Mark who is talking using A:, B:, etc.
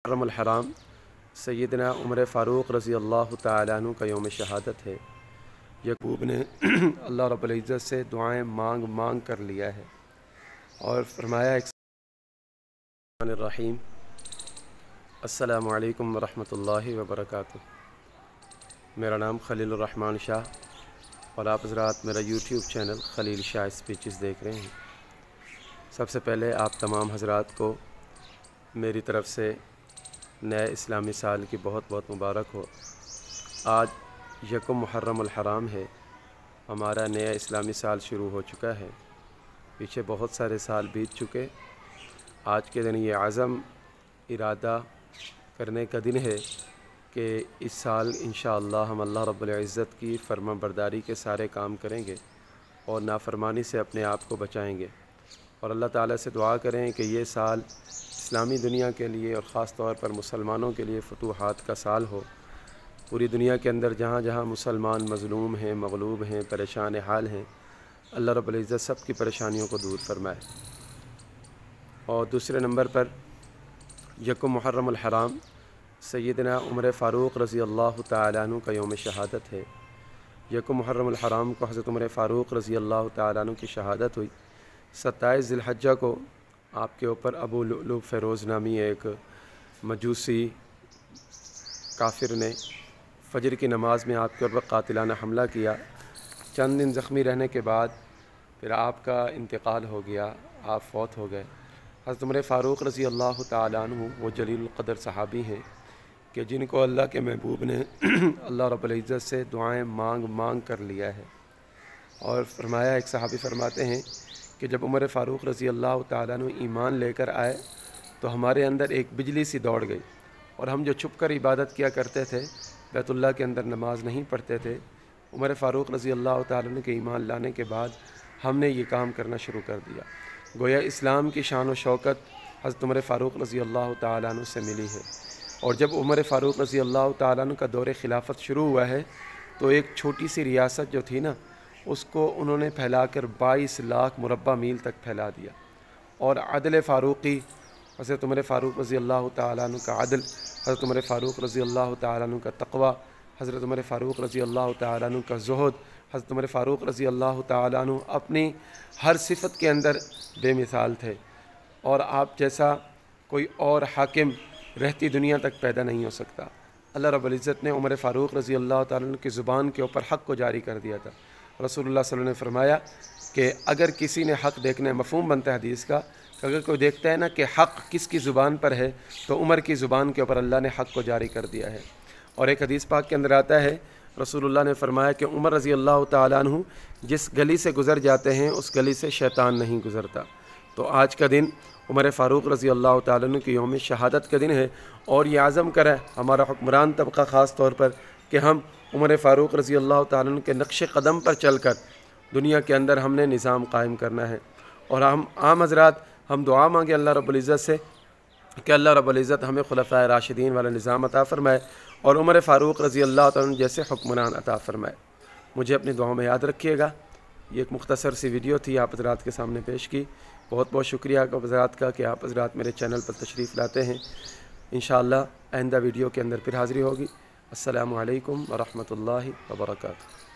A: मुहर्रमुल हराम सैयदना उमर फ़ारूक़ रज़ी अल्लाह तआला अन्हु का यौम शहादत है। यकूब ने अल्लाह रब्बुल इज़्ज़त से दुआएं मांग मांग कर लिया है और फरमाया रहीम अस्सलामु अलैकुम वरहमतुल्लाहि वबरकातुहू। मेरा नाम खलीलुर रहमान शाह और आप हज़रात मेरा YouTube channel Khalil Shah speeches देख रहे हैं। सबसे पहले आप तमाम हज़रात को मेरी तरफ़ से नए इस्लामी साल की बहुत बहुत मुबारक हो। आज यकुम मुहर्रमुल हराम है, हमारा नया इस्लामी साल शुरू हो चुका है। पीछे बहुत सारे साल बीत चुके। आज के दिन ये आज़म इरादा करने का दिन है कि इस साल इंशाअल्लाह हम अल्लाह रब्बुल इज़्ज़त की फर्माबरदारी के सारे काम करेंगे और नाफरमानी से अपने आप को बचाएंगे और अल्लाह ताला से दुआ करें कि ये साल इस्लामी दुनिया के लिए और ख़ास तौर पर मुसलमानों के लिए फतूहात का साल हो। पूरी दुनिया के अंदर जहाँ जहाँ मुसलमान मज़लूम हैं, मग़लूब हैं, परेशान हाल हैं, अल्लाह रब्बुल इज़्ज़त सब की परेशानियों को दूर फरमाए। और दूसरे नंबर पर यकुम मुहर्रमुल हराम सैयदना उमर फ़ारूक़ रज़ी अल्लाह तआला अन्हु का यौम शहादत है। यकुम मुहर्रमुल हराम को हज़रत उमर फ़ारूक़ रज़ी अल्लाह तआला अन्हु की शहादत हुई। 27 ज़िलहज्जा को आपके ऊपर अबू लुलुब फ़िरोज़ नामी एक मजूसी काफिर ने फ़जर की नमाज़ में आपके ऊपर कातिलाना हमला किया। चंद दिन ज़ख्मी रहने के बाद फिर आपका इंतकाल हो गया, आप फ़ौत हो गए। हज़रत उमर फ़ारूक़ रज़ी अल्लाह तआला अन्हु वो जलील क़दर सहाबी हैं कि जिनको अल्लाह के महबूब ने अल्लाह रब्बुल इज़्ज़त से दुआएं मांग मांग कर लिया है। और फरमाया, एक सहाबी फरमाते हैं कि जब उमर फ़ारूक़ रज़ी अल्लाह तआला अन्हु ईमान लेकर आए तो हमारे अंदर एक बिजली सी दौड़ गई और हम जो छुप कर इबादत किया करते थे, बैतुल्लाह के अंदर नमाज नहीं पढ़ते थे, उमर फ़ारूक़ रज़ी अल्लाह तआला अन्हु के ईमान लाने के बाद हमने ये काम करना शुरू कर दिया। गोया इस्लाम की शान व शौकत हज़रत उमर फ़ारूक़ रज़ी अल्लाह तआला अन्हु से मिली है। और जब उमर फ़ारूक़ रज़ी अल्लाह तआला अन्हु का दौर खिलाफत शुरू हुआ है तो एक छोटी सी रियासत जो थी ना, उसको उन्होंने फैलाकर 22 लाख मुरब्बा मील तक फैला दिया। और अदल फ़ारूक़ी हज़रत उमर फ़ारूक़ रज़ी अल्लाह तआला अन्हु का अदल, हज़रत उमर फ़ारूक़ रज़ी अल्लाह तआला अन्हु का तक़वा, हज़रत उमर फ़ारूक़ रज़ी अल्लाह तआला अन्हु का ज़ुहद, हज़रत उमर फ़ारूक़ रज़ी अल्लाह तआला अन्हु अपनी हर सिफ़त के अंदर बेमिसाल थे। और आप जैसा कोई और हाकिम रहती दुनिया तक पैदा नहीं हो सकता। अल्लाह रब्बुल इज़्ज़त ने उमर फ़ारूक़ रज़ी अल्लाह तआला अन्हु की ज़ुबान के ऊपर हक़ को जारी कर दिया था। रसूलुल्लाह सल्लल्लाहु अलैहि वसल्लम ने फरमाया कि अगर किसी ने हक़ देखना है, मफ़हूम बनता है हदीस का, अगर कोई देखता है ना कि हक़ किसकी ज़ुबान पर है तो उमर की ज़ुबान के ऊपर अल्लाह ने हक़ को जारी कर दिया है। और एक हदीस पाक के अंदर आता है, रसूलुल्लाह ने फरमाया कि उमर रज़ी अल्लाह तआला अन्हु जिस गली से गुज़र जाते हैं उस गली से शैतान नहीं गुज़रता। तो आज का दिन उमर फ़ारूक़ रज़ी अल्लाह तआला अन्हु की यौम शहादत का दिन है और ये आज़म करें हमारा हुक्मरान तबक़ा ख़ास तौर पर कि हम उमर फ़ारूक़ रज़ी अल्लाह तआला अन्हु के नक्श क़दम पर चल कर दुनिया के अंदर हमने निज़ाम कायम करना है। और हम आम हज़रात हम दुआ मांगे अल्लाह रब्बुल इज़्ज़त से कि अल्लाह रब्बुल इज़्ज़त हमें खुलफ़ाए राशिदीन वाला निज़ाम अता फ़रमाए और उमर फ़ारूक़ रज़ी अल्लाह तआला अन्हु जैसे हुक्मरान अता फ़रमाए। मुझे अपनी दुआओं में याद रखिएगा। ये एक मुख्तसर सी वीडियो थी आप हज़रात के सामने पेश की। बहुत बहुत शुक्रिया आप हज़रात का कि आप हज़रात मेरे चैनल पर तशरीफ़ लाते हैं। इंशाअल्लाह आइंदा वीडियो के अंदर फिर हाज़िरी होगी। अस्सलामु अलैकुम व रहमतुल्लाहि व बरकातुहू।